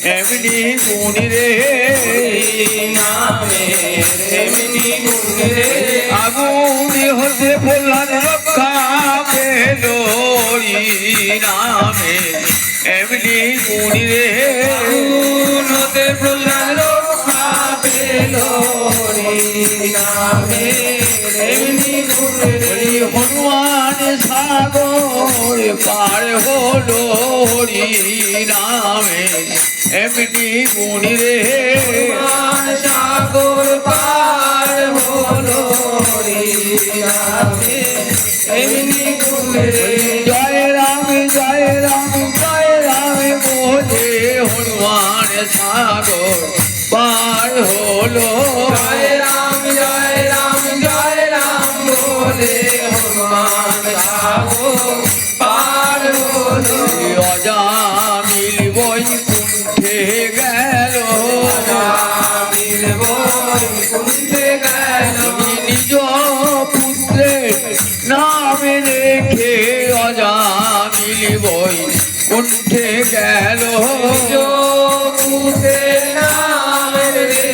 এমনি গুণী রে নামে এমনি গুণী রে আগুনি হতে প্রহ্লাদ রক্ষা পেল নামে এমনি গুণী রে আগুন হতে প্রহ্লাদ রক্ষা পেল নামে এমনি গুণী রে হনুমান সাগর পার হলো নামে এমনি গুণী রে হনুমান সাগর পার হলো নামে এমনি গুণী রে জয় রাম জয় রাম জয় রাম বলে হনুমান সাগর পার হলো জয় রাম জয় রাম জয় রাম বলে হনুমান সাগর পার হলো অজামিল বৈকুণ্ঠে গেল আমির বৈকুণ্ঠে গেল নিজ পুত্রের নামে রেখে অজামিল বৈকুণ্ঠে গেল পুত্রের নাম রে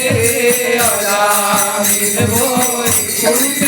আমির বৈকুণ্ঠে